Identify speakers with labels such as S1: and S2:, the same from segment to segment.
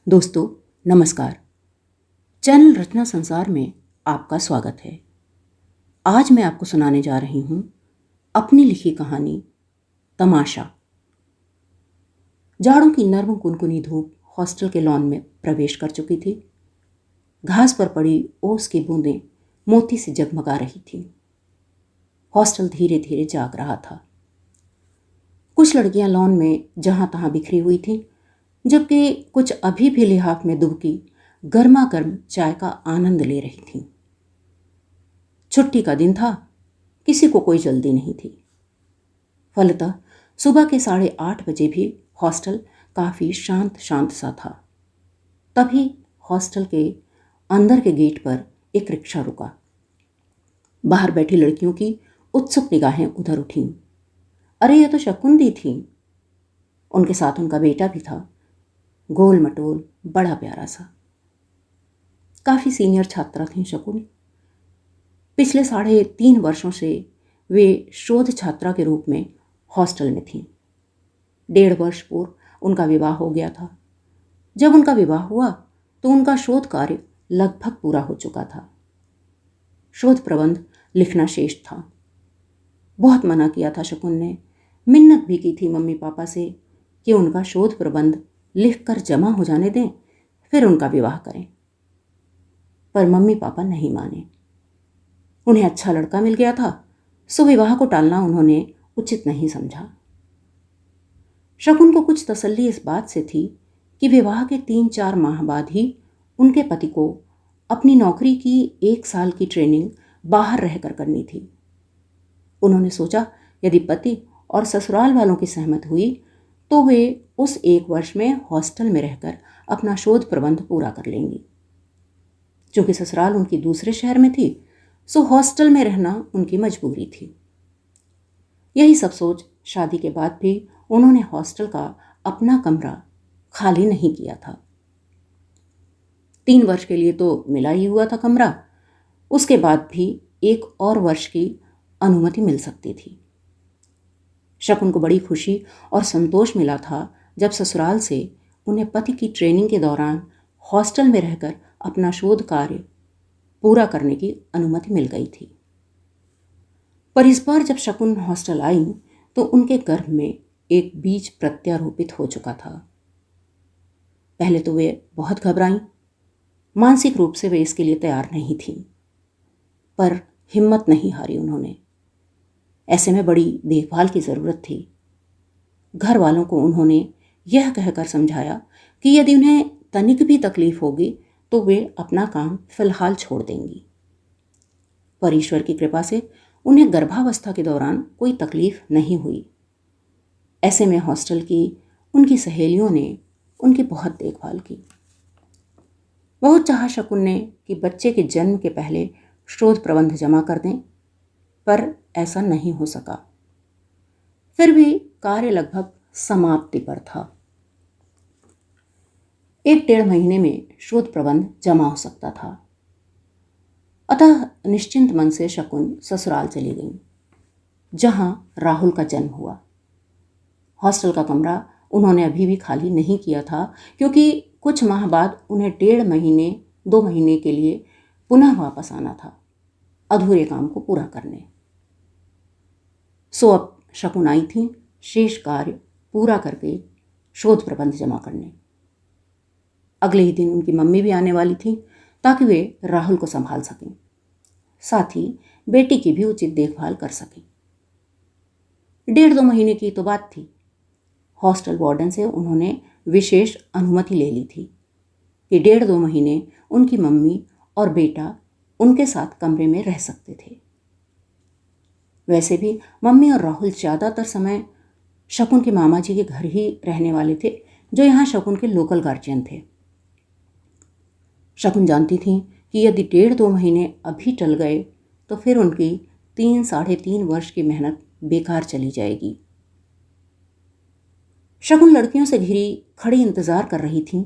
S1: दोस्तों नमस्कार। चैनल रचना संसार में आपका स्वागत है। आज मैं आपको सुनाने जा रही हूँ अपनी लिखी कहानी तमाशा। जाड़ों की नर्म कुनकुनी धूप हॉस्टल के लॉन में प्रवेश कर चुकी थी। घास पर पड़ी ओस की बूंदें मोती से जगमगा रही थीं। हॉस्टल धीरे धीरे जाग रहा था। कुछ लड़कियां लॉन में जहां तहां बिखरी हुई थीं, जबकि कुछ अभी भी लिहाफ में दुबकी गर्मा गर्म चाय का आनंद ले रही थीं। छुट्टी का दिन था, किसी को कोई जल्दी नहीं थी। फलतः सुबह के 8:30 बजे भी हॉस्टल काफ़ी शांत शांत सा था। तभी हॉस्टल के अंदर के गेट पर एक रिक्शा रुका। बाहर बैठी लड़कियों की उत्सुक निगाहें उधर उठीं। अरे यह तो शकुन दी थी। उनके साथ उनका बेटा भी था, गोल मटोल, बड़ा प्यारा सा। काफ़ी सीनियर छात्रा थीं शकुन। पिछले 3.5 वर्षों से वे शोध छात्रा के रूप में हॉस्टल में थीं। 1.5 वर्ष पूर्व उनका विवाह हो गया था। जब उनका विवाह हुआ तो उनका शोध कार्य लगभग पूरा हो चुका था। शोध प्रबंध लिखना शेष था। बहुत मना किया था शकुन ने, मिन्नत भी की थी मम्मी पापा से कि उनका शोध प्रबंध लिखकर जमा हो जाने दें, फिर उनका विवाह करें। पर मम्मी पापा नहीं माने। उन्हें अच्छा लड़का मिल गया था, सो विवाह को टालना उन्होंने उचित नहीं समझा। शकुन को कुछ तसल्ली इस बात से थी कि विवाह के 3-4 माह बाद ही उनके पति को अपनी नौकरी की 1 साल की ट्रेनिंग बाहर रहकर करनी थी। उन्होंने सोचा यदि पति और ससुराल वालों की सहमति हुई तो वे उस 1 वर्ष में हॉस्टल में रहकर अपना शोध प्रबंध पूरा कर लेंगी। चूंकि ससुराल उनकी दूसरे शहर में थी, सो हॉस्टल में रहना उनकी मजबूरी थी। यही सब सोच शादी के बाद भी उन्होंने हॉस्टल का अपना कमरा खाली नहीं किया था। 3 वर्ष के लिए तो मिला ही हुआ था कमरा, उसके बाद भी 1 और वर्ष की अनुमति मिल सकती थी। शकुन को बड़ी खुशी और संतोष मिला था जब ससुराल से उन्हें पति की ट्रेनिंग के दौरान हॉस्टल में रहकर अपना शोध कार्य पूरा करने की अनुमति मिल गई थी। पर इस बार जब शकुन हॉस्टल आई तो उनके गर्भ में एक बीज प्रत्यारोपित हो चुका था। पहले तो वे बहुत घबराईं। मानसिक रूप से वे इसके लिए तैयार नहीं थीं, पर हिम्मत नहीं हारी उन्होंने। ऐसे में बड़ी देखभाल की ज़रूरत थी। घर वालों को उन्होंने यह कहकर समझाया कि यदि उन्हें तनिक भी तकलीफ होगी तो वे अपना काम फिलहाल छोड़ देंगी। पर ईश्वर की कृपा से उन्हें गर्भावस्था के दौरान कोई तकलीफ नहीं हुई। ऐसे में हॉस्टल की उनकी सहेलियों ने उनकी बहुत देखभाल की। बहुत चाहा शकुन ने कि बच्चे के जन्म के पहले शोध प्रबंध जमा कर दें, पर ऐसा नहीं हो सका। फिर भी कार्य लगभग समाप्ति पर था। 1-1.5 महीने में शोध प्रबंध जमा हो सकता था। अतः निश्चिंत मन से शकुन ससुराल चली गई, जहां राहुल का जन्म हुआ। हॉस्टल का कमरा उन्होंने अभी भी खाली नहीं किया था, क्योंकि कुछ माह बाद उन्हें 1.5 महीने 2 महीने के लिए पुनः वापस आना था, अधूरे काम को पूरा करने। सो अब शकुन आई थी शेष कार्य पूरा करके शोध प्रबंध जमा करने। अगले ही दिन उनकी मम्मी भी आने वाली थी ताकि वे राहुल को संभाल सकें, साथ ही बेटी की भी उचित देखभाल कर सकें। 1.5-2 महीने की तो बात थी। हॉस्टल वार्डन से उन्होंने विशेष अनुमति ले ली थी कि 1.5-2 महीने उनकी मम्मी और बेटा उनके साथ कमरे में रह सकते थे। वैसे भी मम्मी और राहुल ज़्यादातर समय शकुन के मामा जी के घर ही रहने वाले थे, जो यहाँ शकुन के लोकल गार्जियन थे। शकुन जानती थी कि यदि 1.5-2 महीने अभी टल गए तो फिर उनकी 3-3.5 वर्ष की मेहनत बेकार चली जाएगी। शकुन लड़कियों से घिरी खड़ी इंतज़ार कर रही थी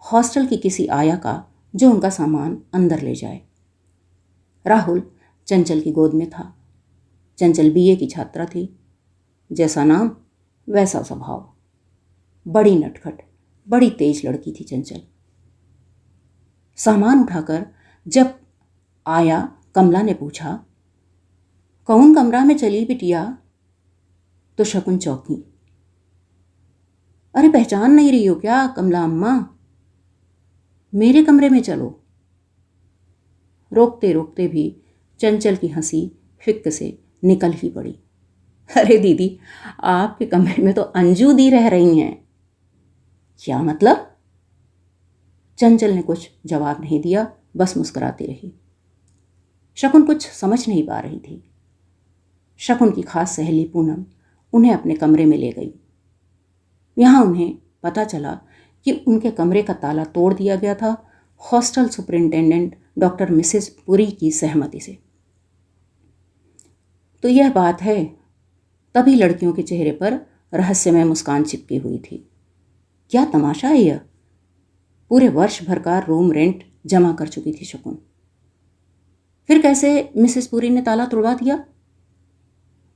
S1: हॉस्टल की किसी आया का जो उनका सामान अंदर ले जाए। राहुल चंचल की गोद में था। चंचल बीए की छात्रा थी। जैसा नाम वैसा स्वभाव, बड़ी नटखट, बड़ी तेज लड़की थी चंचल। सामान उठाकर जब आया, कमला ने पूछा, कौन कमरा में चली बिटिया? तो शकुन चौंकी। अरे पहचान नहीं रही हो क्या कमला अम्मा? मेरे कमरे में चलो। रोकते रोकते भी चंचल की हंसी फिक्क से निकल ही पड़ी। अरे दीदी, आपके कमरे में तो अंजू दी रह रही हैं। क्या मतलब? चंचल ने कुछ जवाब नहीं दिया, बस मुस्कुराती रही। शकुन कुछ समझ नहीं पा रही थी। शकुन की खास सहेली पूनम उन्हें अपने कमरे में ले गई। यहाँ उन्हें पता चला कि उनके कमरे का ताला तोड़ दिया गया था, hostel superintendent doctor Mrs Puri की सहमति से। तो यह बात है, तभी लड़कियों के चेहरे पर रहस्यमय मुस्कान चिपकी हुई थी। क्या तमाशा है यह! पूरे वर्ष भर का रूम रेंट जमा कर चुकी थी शकुन। फिर कैसे मिसेस पुरी ने ताला तोड़वा दिया?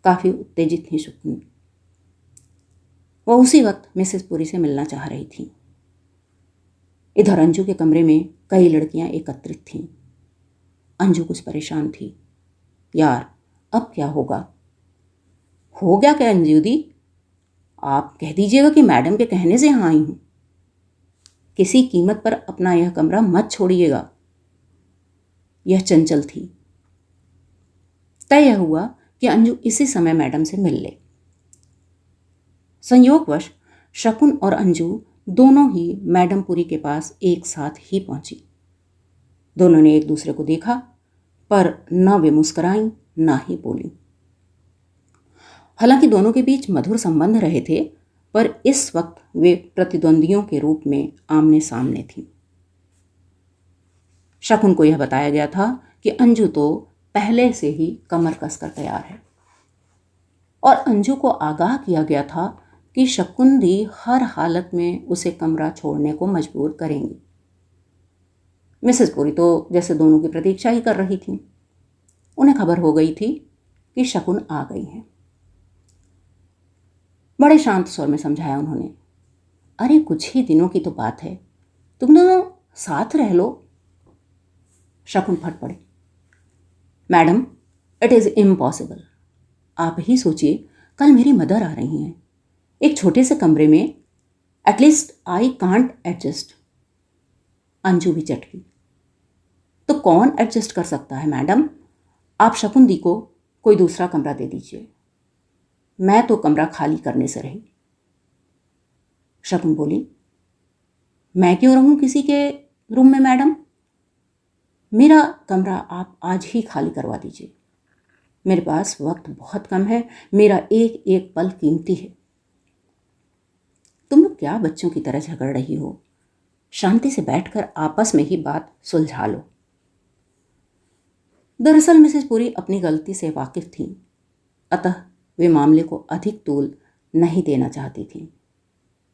S1: काफी उत्तेजित थी शकुन। वह उसी वक्त मिसेस पुरी से मिलना चाह रही थी। इधर अंजू के कमरे में कई लड़कियां एकत्रित थीं। अंजू कुछ परेशान थी। यार, अब क्या होगा? हो गया क्या अंजू दी? आप कह दीजिएगा कि मैडम के कहने से यहाँ आई हूं। किसी कीमत पर अपना यह कमरा मत छोड़िएगा। यह चंचल थी। तय हुआ कि अंजू इसी समय मैडम से मिल ले। संयोगवश शकुन और अंजू दोनों ही मैडम पुरी के पास एक साथ ही पहुंची। दोनों ने एक दूसरे को देखा, पर न वे मुस्कुराईं न ही बोली। हालांकि दोनों के बीच मधुर संबंध रहे थे, पर इस वक्त वे प्रतिद्वंदियों के रूप में आमने सामने थीं। शकुन को यह बताया गया था कि अंजू तो पहले से ही कमर कसकर तैयार है, और अंजू को आगाह किया गया था कि शकुन दी हर हालत में उसे कमरा छोड़ने को मजबूर करेंगी। मिसेस पुरी तो जैसे दोनों की प्रतीक्षा ही कर रही थी। उन्हें खबर हो गई थी कि शकुन आ गई हैं। बड़े शांत स्वर में समझाया उन्होंने, अरे कुछ ही दिनों की तो बात है, तुम दोनों साथ रह लो। शकुन फट पड़े, मैडम, इट इज़ इम्पॉसिबल। आप ही सोचिए, कल मेरी मदर आ रही हैं। एक छोटे से कमरे में at least I can't adjust. Anju भी चटकी, तो कौन एडजस्ट कर सकता है मैडम? आप शकुन दी को कोई दूसरा कमरा दे दीजिए। मैं तो कमरा खाली करने से रही। शकुन बोली, मैं क्यों रहूं किसी के रूम में मैडम? मेरा कमरा आप आज ही खाली करवा दीजिए। मेरे पास वक्त बहुत कम है, मेरा एक एक पल कीमती है। तुम लोग क्या बच्चों की तरह झगड़ रही हो? शांति से बैठकर आपस में ही बात सुलझा लो। दरअसल मिसेस पुरी अपनी गलती से वाकिफ थीं, अतः वे मामले को अधिक तूल नहीं देना चाहती थीं।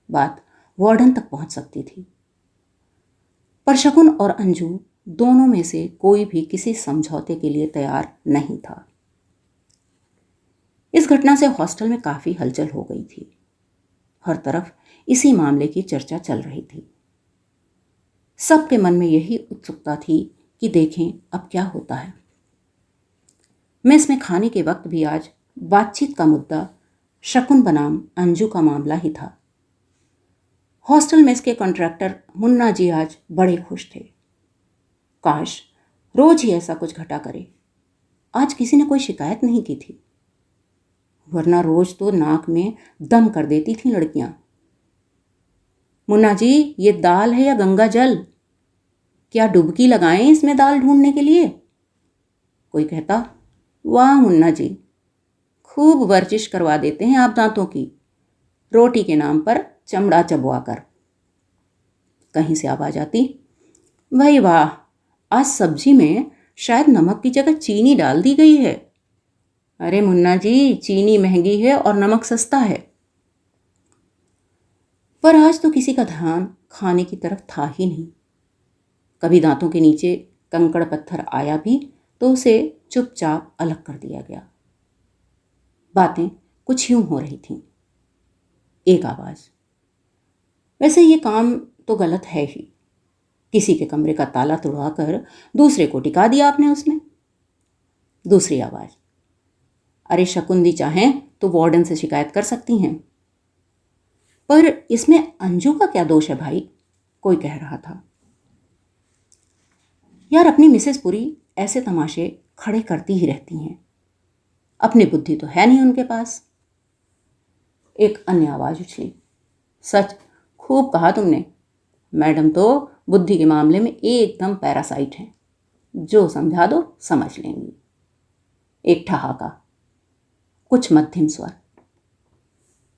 S1: बात वार्डन तक पहुंच सकती थी। पर शकुन और अंजू दोनों में से कोई भी किसी समझौते के लिए तैयार नहीं था। इस घटना से हॉस्टल में काफी हलचल हो गई थी। हर तरफ इसी मामले की चर्चा चल रही थी। सबके मन में यही उत्सुकता थी कि देखें अब क्या होता है। मेस में खाने के वक्त भी आज बातचीत का मुद्दा शकुन बनाम अंजू का मामला ही था। हॉस्टल मेस के कॉन्ट्रैक्टर मुन्ना जी आज बड़े खुश थे। काश रोज ही ऐसा कुछ घटा करे। आज किसी ने कोई शिकायत नहीं की थी, वरना रोज तो नाक में दम कर देती थी लड़कियां। मुन्ना जी, ये दाल है या गंगा जल? क्या डुबकी लगाएं इसमें दाल ढूंढने के लिए? कोई कहता, वाह मुन्ना जी, खूब वर्जिश करवा देते हैं आप दांतों की, रोटी के नाम पर चमड़ा चबवा कर। कहीं से आवाज आती, भाई वाह, आज सब्जी में शायद नमक की जगह चीनी डाल दी गई है। अरे मुन्ना जी, चीनी महंगी है और नमक सस्ता है। पर आज तो किसी का ध्यान खाने की तरफ था ही नहीं। कभी दांतों के नीचे कंकड़ पत्थर आया भी तो उसे चुपचाप अलग कर दिया गया। बातें कुछ यूं हो रही थीं। एक आवाज, वैसे ये काम तो गलत है ही। किसी के कमरे का ताला तुड़वाकर दूसरे को टिका दिया आपने उसमें। दूसरी आवाज, अरे शकुंदी चाहें तो वार्डन से शिकायत कर सकती हैं। पर इसमें अंजू का क्या दोष है भाई, कोई कह रहा था। यार अपनी मिसेस पुरी ऐसे तमाशे खड़े करती ही रहती हैं, अपनी बुद्धि तो है नहीं उनके पास। एक अन्य आवाज उछली, सच खूब कहा तुमने, मैडम तो बुद्धि के मामले में एकदम पैरासाइट हैं, जो समझा दो समझ लेंगी। एक ठहाका, कुछ मध्यम स्वर,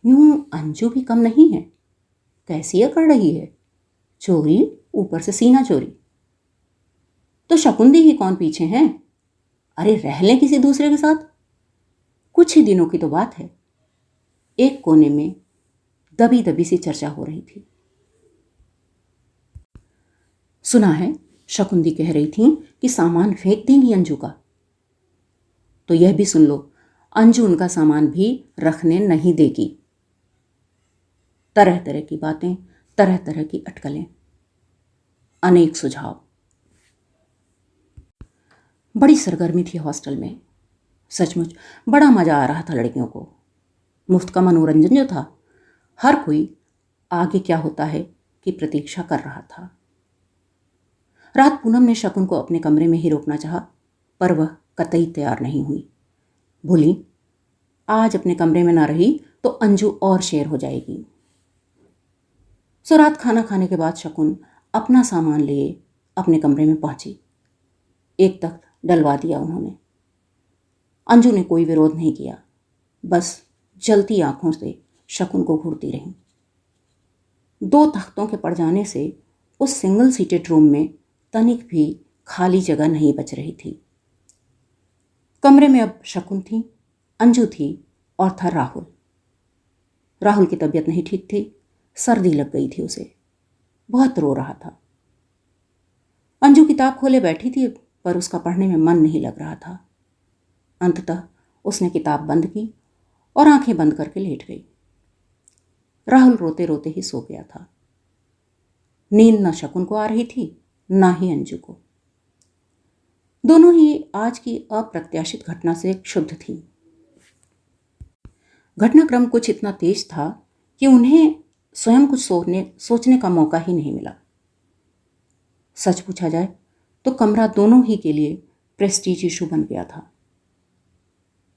S1: यूं अंजू भी कम नहीं है, कैसी अकड़ रही है, चोरी ऊपर से सीना चोरी। तो शकुंदी ही कौन पीछे हैं, अरे रह लें किसी दूसरे के साथ, कुछ ही दिनों की तो बात है। एक कोने में दबी दबी सी चर्चा हो रही थी। सुना है शकुंदी कह रही थी कि सामान फेंक देंगी अंजू का। तो यह भी सुन लो, अंजू उनका सामान भी रखने नहीं देगी। तरह तरह की बातें, तरह तरह की अटकलें, अनेक सुझाव। बड़ी सरगर्मी थी हॉस्टल में, सचमुच बड़ा मजा आ रहा था लड़कियों को। मुफ्त का मनोरंजन जो था, हर कोई आगे क्या होता है कि प्रतीक्षा कर रहा था। रात पूनम ने शकुन को अपने कमरे में ही रोकना चाहा, पर वह कतई तैयार नहीं हुई। बोली, आज अपने कमरे में ना रही तो अंजू और शेर हो जाएगी। सो रात खाना खाने के बाद शकुन अपना सामान लिए अपने कमरे में पहुंची। एक तख्त डलवा दिया उन्होंने। अंजू ने कोई विरोध नहीं किया, बस जलती आंखों से शकुन को घूरती रही। 2 तख्तों के पड़ जाने से उस सिंगल सीटेड रूम में तनिक भी खाली जगह नहीं बच रही थी। कमरे में अब शकुन थी, अंजू थी और था राहुल। राहुल की तबीयत नहीं ठीक थी, सर्दी लग गई थी उसे, बहुत रो रहा था। अंजू किताब खोले बैठी थी, पर उसका पढ़ने में मन नहीं लग रहा था। अंततः उसने किताब बंद की और आंखें बंद करके लेट गई। राहुल रोते रोते ही सो गया था। नींद न शकुन को आ रही थी, ना ही अंजू को। दोनों ही आज की अप्रत्याशित घटना से क्षुब्ध थी। घटनाक्रम कुछ इतना तेज था कि उन्हें स्वयं कुछ सोचने का मौका ही नहीं मिला। सच पूछा जाए तो कमरा दोनों ही के लिए प्रेस्टीज इशू बन गया था।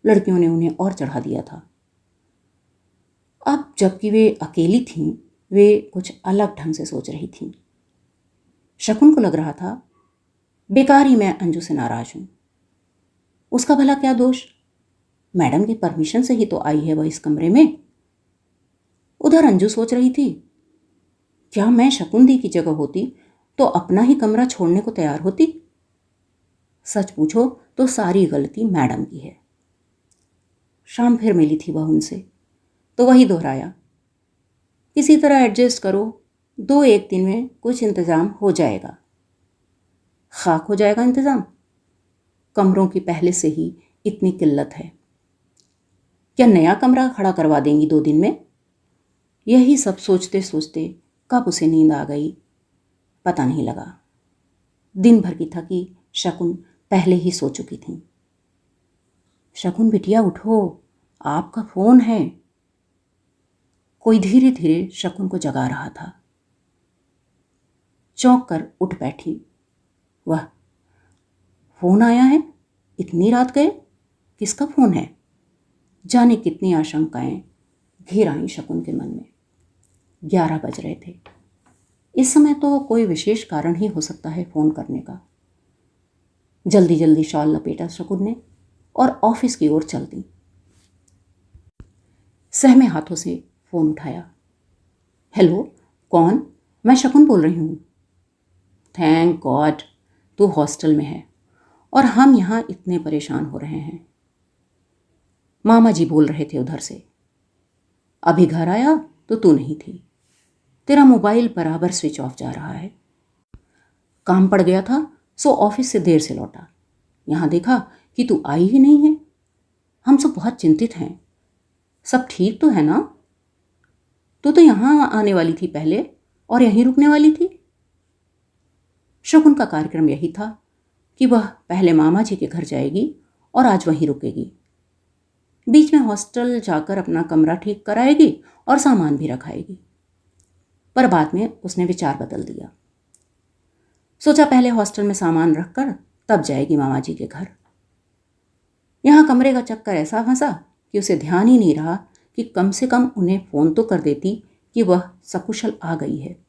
S1: लड़कियों ने उन्हें और चढ़ा दिया था। अब जबकि वे अकेली थीं, वे कुछ अलग ढंग से सोच रही थीं। शकुन को लग रहा था, बेकार ही मैं अंजू से नाराज हूं। उसका भला क्या दोष, मैडम की परमिशन से ही तो आई है वह इस कमरे में। उधर अंजू सोच रही थी, क्या मैं शकुंदी की जगह होती तो अपना ही कमरा छोड़ने को तैयार होती। सच पूछो तो सारी गलती मैडम की है। शाम फिर मिली थी वह उनसे, तो वही दोहराया, किसी तरह एडजस्ट करो, 2-1 दिन में कुछ इंतज़ाम हो जाएगा। खाक हो जाएगा इंतज़ाम, कमरों की पहले से ही इतनी किल्लत है। क्या नया कमरा खड़ा करवा देंगी 2 दिन में। यही सब सोचते सोचते कब उसे नींद आ गई पता नहीं लगा। दिन भर की थकी शकुन पहले ही सो चुकी थी। शकुन बिटिया उठो, आपका फोन है। कोई धीरे धीरे शकुन को जगा रहा था। चौंक कर उठ बैठी। वह, फोन आया है इतनी रात गए, किसका फोन है। जाने कितनी आशंकाएं घेर आईं शकुन के मन में। 11 बज रहे थे। इस समय तो कोई विशेष कारण ही हो सकता है फोन करने का। जल्दी जल्दी शॉल लपेटा शकुन ने और ऑफिस की ओर चल दी। सहमे हाथों से फोन उठाया। हेलो, कौन। मैं शकुन बोल रही हूँ। थैंक गॉड तू हॉस्टल में है और हम यहाँ इतने परेशान हो रहे हैं। मामा जी बोल रहे थे उधर से। अभी घर आया तो तू नहीं थी। तेरा मोबाइल बराबर स्विच ऑफ जा रहा है। काम पड़ गया था सो ऑफिस से देर से लौटा। यहाँ देखा कि तू आई ही नहीं है। हम सब बहुत चिंतित हैं। सब ठीक तो है ना। तू तो यहाँ आने वाली थी पहले, और यहीं रुकने वाली थी। शकुन का कार्यक्रम यही था कि वह पहले मामा जी के घर जाएगी और आज वहीं रुकेगी। बीच में हॉस्टल जाकर अपना कमरा ठीक कराएगी और सामान भी रखाएगी। पर बाद में उसने विचार बदल दिया। सोचा पहले हॉस्टल में सामान रखकर तब जाएगी मामा जी के घर। यहाँ कमरे का चक्कर ऐसा फंसा कि उसे ध्यान ही नहीं रहा कि कम से कम उन्हें फ़ोन तो कर देती कि वह सकुशल आ गई है।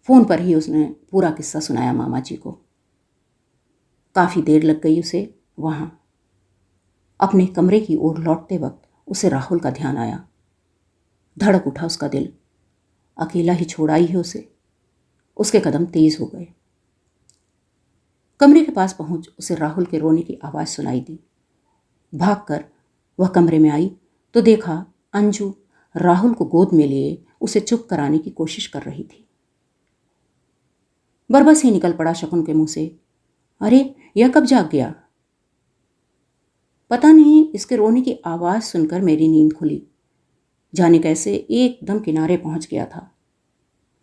S1: फ़ोन पर ही उसने पूरा किस्सा सुनाया मामा जी को। काफ़ी देर लग गई उसे वहाँ। अपने कमरे की ओर लौटते वक्त उसे राहुल का ध्यान आया। धड़क उठा उसका दिल। अकेला ही छोड़ आई है उसे। उसके कदम तेज हो गए। कमरे के पास पहुंच उसे राहुल के रोने की आवाज़ सुनाई दी। भागकर वह कमरे में आई तो देखा अंजू राहुल को गोद में लिए उसे चुप कराने की कोशिश कर रही थी। बरबस ही निकल पड़ा शकुन के मुंह से, अरे यह कब जाग गया? पता नहीं, इसके रोने की आवाज़ सुनकर मेरी नींद खुली। जाने कैसे एकदम किनारे पहुंच गया था।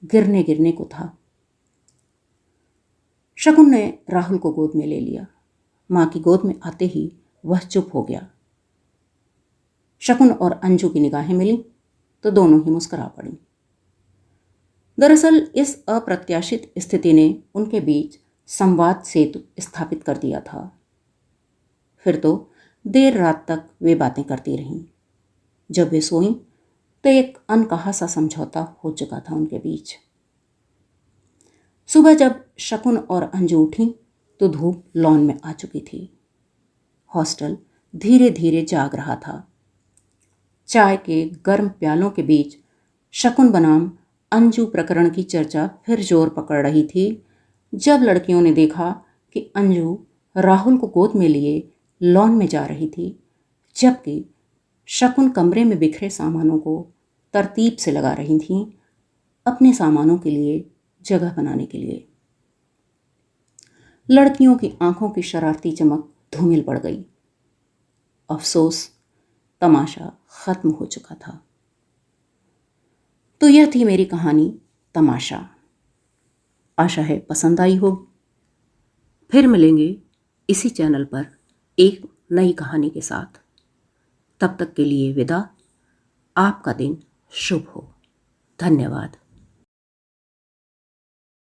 S1: गिरने गिरने को था। शकुन ने राहुल को गोद में ले लिया। माँ की गोद में आते ही वह चुप हो गया। शकुन और अंजू की निगाहें मिली तो दोनों ही मुस्कुरा पड़ी। दरअसल इस अप्रत्याशित स्थिति ने उनके बीच संवाद सेतु स्थापित कर दिया था। फिर तो देर रात तक वे बातें करती रहीं। जब वे सोईं तो एक अनकहा सा समझौता हो चुका था उनके बीच। सुबह जब शकुन और अंजू उठी तो धूप लॉन में आ चुकी थी। हॉस्टल धीरे धीरे जाग रहा था। चाय के गर्म प्यालों के बीच शकुन बनाम अंजू प्रकरण की चर्चा फिर जोर पकड़ रही थी जब लड़कियों ने देखा कि अंजू राहुल को गोद में लिए लॉन में जा रही थी, जबकि शकुन कमरे में बिखरे सामानों को तरतीब से लगा रही थीं, अपने सामानों के लिए जगह बनाने के लिए। लड़कियों की आंखों की शरारती चमक धूमिल पड़ गई। अफसोस, तमाशा खत्म हो चुका था। तो यह थी मेरी कहानी तमाशा। आशा है पसंद आई होगी। फिर मिलेंगे इसी चैनल पर एक नई कहानी के साथ। तब तक के लिए विदा। आपका दिन शुभ हो। धन्यवाद।